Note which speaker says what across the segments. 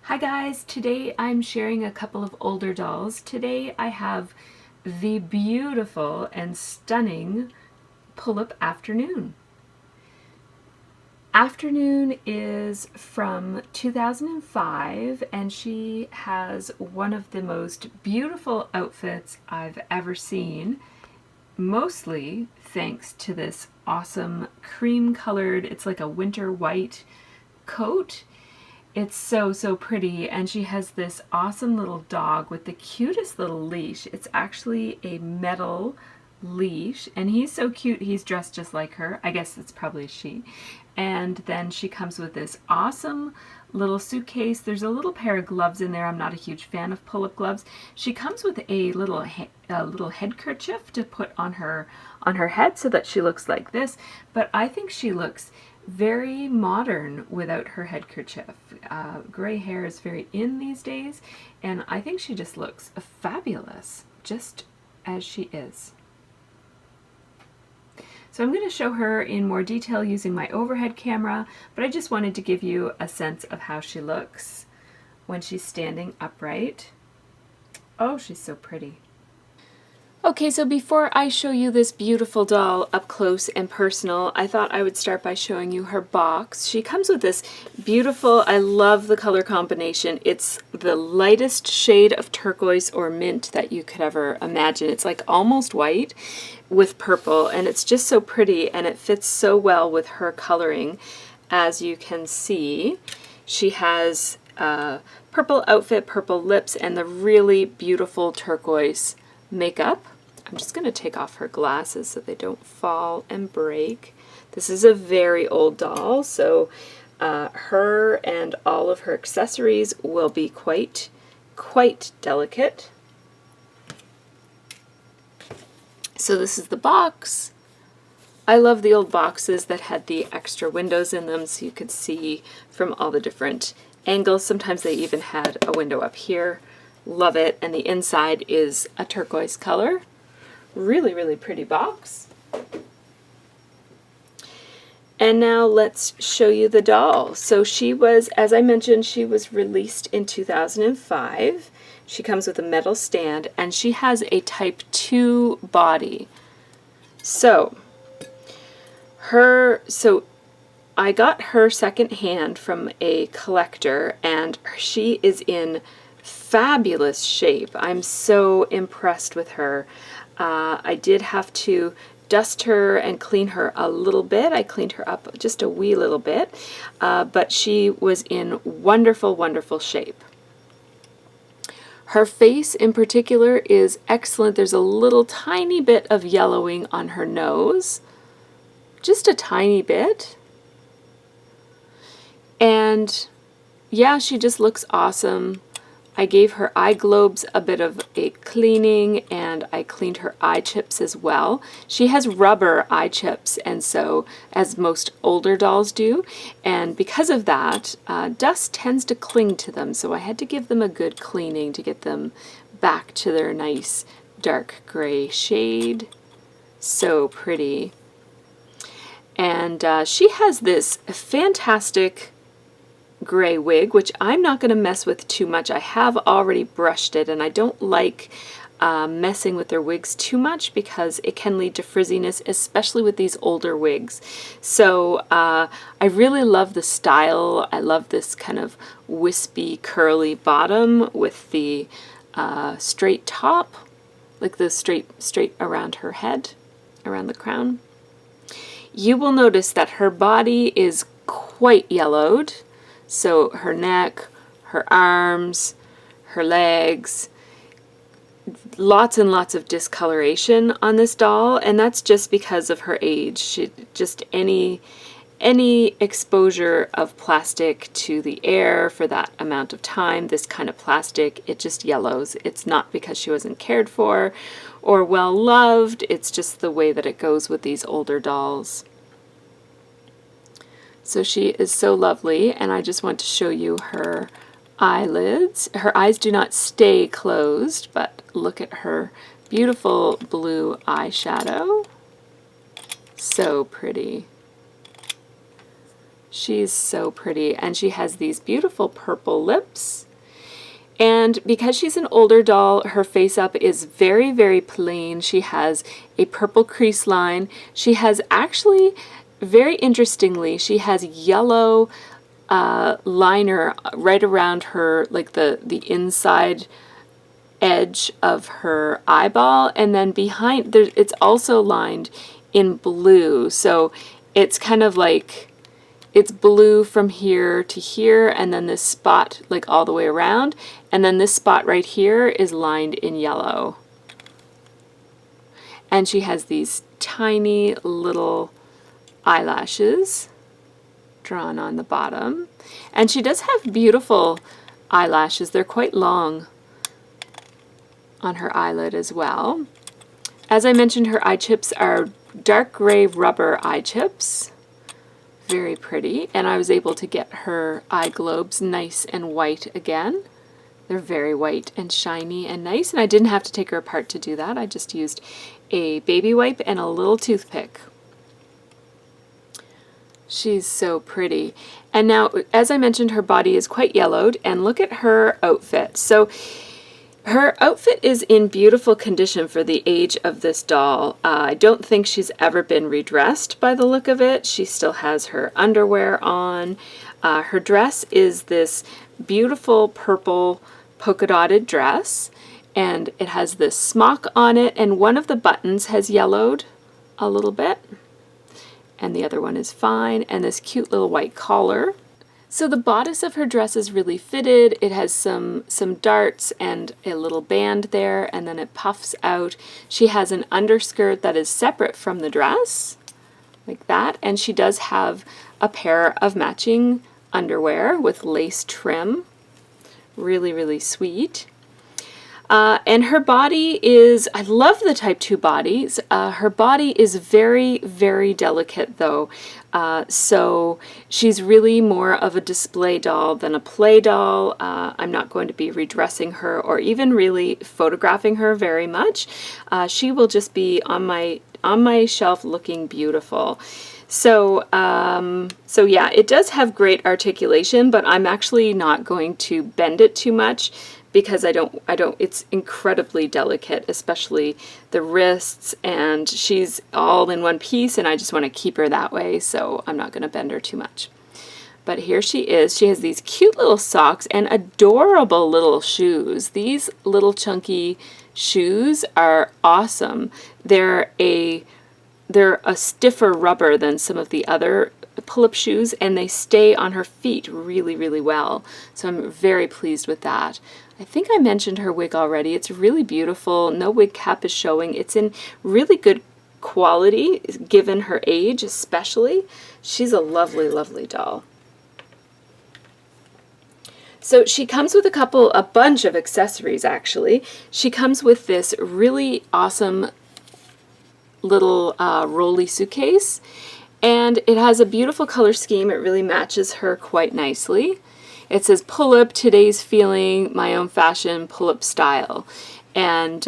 Speaker 1: Hi guys, today I'm sharing a couple of older dolls. Today I have the beautiful and stunning Pullip Afternoon. Afternoon is from 2005 and she has one of the most beautiful outfits I've ever seen, mostly thanks to this awesome cream colored, it's like a winter white coat. It's so pretty, and she has this awesome little dog with the cutest little leash. It's actually a metal leash, and he's so cute. He's dressed just like her. I guess it's probably a she. And then she comes with this awesome little suitcase. There's a little pair of gloves in there. I'm not a huge fan of pull-up gloves. She comes with a little headkerchief to put on her head so that she looks like this. But I think she looks very modern without her headkerchief. Gray hair is very in these days, and I think she just looks fabulous, just as she is. So I'm going to show her in more detail using my overhead camera, but I just wanted to give you a sense of how she looks when she's standing upright. Oh, she's so pretty. Okay, so before I show you this beautiful doll up close and personal, I thought I would start by showing you her box. She comes with this beautiful, I love the color combination. It's the lightest shade of turquoise or mint that you could ever imagine. It's like almost white with purple, and it's just so pretty, and it fits so well with her coloring. As you can see, she has a purple outfit, purple lips, and the really beautiful turquoise makeup. I'm just going to take off her glasses so they don't fall and break. This is a very old doll, so her and all of her accessories will be quite delicate. So this is the box. I love the old boxes that had the extra windows in them so you could see from all the different angles. Sometimes they even had a window up here. Love it. And the inside is a turquoise color. Really pretty box. And now let's show you the doll. So she was, as I mentioned, she was released in 2005. She comes with a metal stand, and she has a type 2 body. So I got her secondhand from a collector, and she is in fabulous shape. I'm so impressed with her. I did have to dust her and clean her a little bit. I cleaned her up just a wee little bit, but she was in wonderful shape. Her face in particular is excellent. There's a little tiny bit of yellowing on her nose, just a tiny bit. And yeah, she just looks awesome. I gave her eye globes a bit of a cleaning, and I cleaned her eye chips as well. She has rubber eye chips, and so, as most older dolls do, and because of that, dust tends to cling to them, so I had to give them a good cleaning to get them back to their nice dark gray shade. So pretty. And she has this fantastic gray wig, which I'm not going to mess with too much. I have already brushed it, and I don't like messing with their wigs too much because it can lead to frizziness, especially with these older wigs. So I really love the style. I love this kind of wispy, curly bottom with the straight top, like the straight around her head, around the crown. You will notice that her body is quite yellowed. So her neck, her arms, her legs, lots and lots of discoloration on this doll, and that's just because of her age. Just any exposure of plastic to the air for that amount of time, this kind of plastic, it just yellows. It's not because she wasn't cared for or well loved, it's just the way that it goes with these older dolls. So she is so lovely, and I just want to show you her eyelids. Her eyes do not stay closed, but look at her beautiful blue eyeshadow. So pretty. She's so pretty, and she has these beautiful purple lips. And because she's an older doll, her face up is very, very plain. She has a purple crease line. She has actually, very interestingly, she has yellow liner right around her, like the inside edge of her eyeball, and then behind there, it's also lined in blue. So it's kind of like, it's blue from here to here, and then this spot like all the way around, and then this spot right here is lined in yellow. And she has these tiny little eyelashes drawn on the bottom. And she does have beautiful eyelashes. They're quite long on her eyelid as well. As I mentioned, her eye chips are dark gray rubber eye chips. Very pretty, and I was able to get her eye globes nice and white again. They're very white and shiny and nice, and I didn't have to take her apart to do that. I just used a baby wipe and a little toothpick. She's so pretty. And now, as I mentioned, her body is quite yellowed, and look at her outfit. So her outfit is in beautiful condition for the age of this doll. I don't think she's ever been redressed by the look of it. She still has her underwear on. Her dress is this beautiful purple polka dotted dress, and it has this smock on it, and one of the buttons has yellowed a little bit, and the other one is fine, and this cute little white collar. So the bodice of her dress is really fitted. It has some darts and a little band there, and then it puffs out. She has an underskirt that is separate from the dress, like that, and she does have a pair of matching underwear with lace trim. Really, really sweet. And her body is, I love the type 2 bodies. Her body is very, very delicate though. So she's really more of a display doll than a play doll. I'm not going to be redressing her or even really photographing her very much. She will just be on my shelf looking beautiful. So yeah, it does have great articulation, but I'm actually not going to bend it too much because it's incredibly delicate, especially the wrists, and she's all in one piece, and I just want to keep her that way, so I'm not going to bend her too much. But here she is. She has these cute little socks and adorable little shoes. These little chunky shoes are awesome. They're a stiffer rubber than some of the other Pullip shoes, and they stay on her feet really, really well. So I'm very pleased with that. I think I mentioned her wig already. It's really beautiful. No wig cap is showing. It's in really good quality, given her age especially. She's a lovely, lovely doll. So she comes with a bunch of accessories actually. She comes with this really awesome little rolly suitcase, and it has a beautiful color scheme. It really matches her quite nicely. It says Pullip, today's feeling, my own fashion, Pullip style. And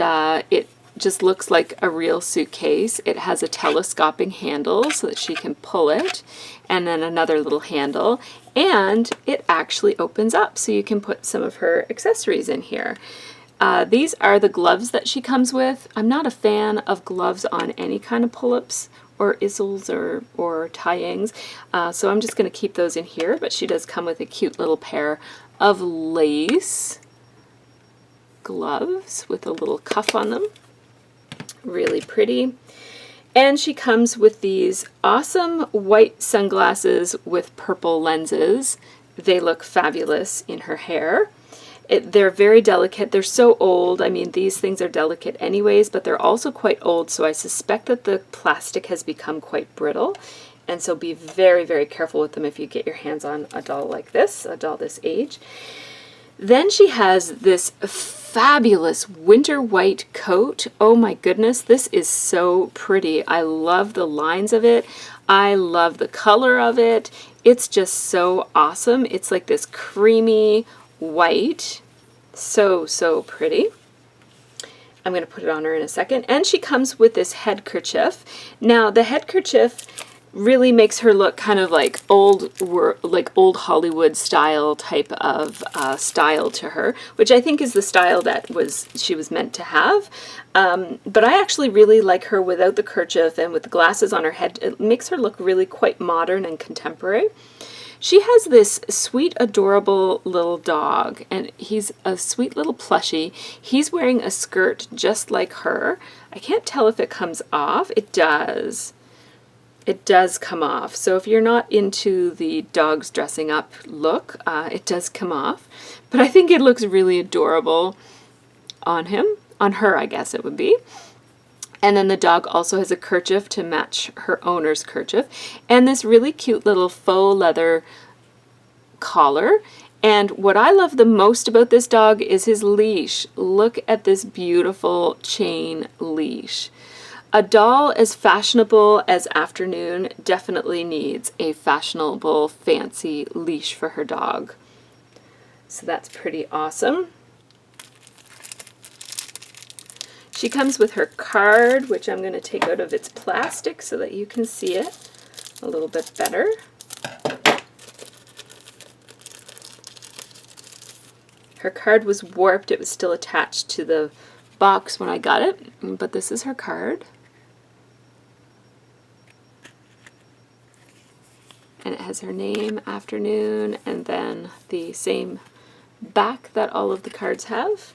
Speaker 1: it just looks like a real suitcase. It has a telescoping handle so that she can pull it, and then another little handle, and it actually opens up so you can put some of her accessories in here. These are the gloves that she comes with. I'm not a fan of gloves on any kind of Pullips or Izzles or Taiyings, so I'm just going to keep those in here, but she does come with a cute little pair of lace gloves with a little cuff on them. Really pretty. And she comes with these awesome white sunglasses with purple lenses. They look fabulous in her hair. They're very delicate. They're so old. I mean, these things are delicate anyways, but they're also quite old, so I suspect that the plastic has become quite brittle. And so be very, very careful with them if you get your hands on a doll like this, a doll this age. Then she has this fabulous winter white coat. Oh my goodness, this is so pretty. I love the lines of it. I love the color of it. It's just so awesome. It's like this creamy white. So, so pretty. I'm going to put it on her in a second. And she comes with this head kerchief. Now, the head kerchief really makes her look kind of like old Hollywood style type of style to her, which I think is the style that she was meant to have. But I actually really like her without the kerchief and with the glasses on her head. It makes her look really quite modern and contemporary. She has this sweet, adorable little dog, and he's a sweet little plushie. He's wearing a skirt just like her. I can't tell if it comes off. It does. It does come off. So if you're not into the dogs dressing up look, it does come off. But I think it looks really adorable on him, on her I guess it would be. And then the dog also has a kerchief to match her owner's kerchief, and this really cute little faux leather collar. And what I love the most about this dog is his leash. Look at this beautiful chain leash. A doll as fashionable as Afternoon definitely needs a fashionable, fancy leash for her dog. So that's pretty awesome. She comes with her card, which I'm going to take out of its plastic so that you can see it a little bit better. Her card was warped. It was still attached to the box when I got it, but this is her card. And it has her name, Afternoon, and then the same back that all of the cards have.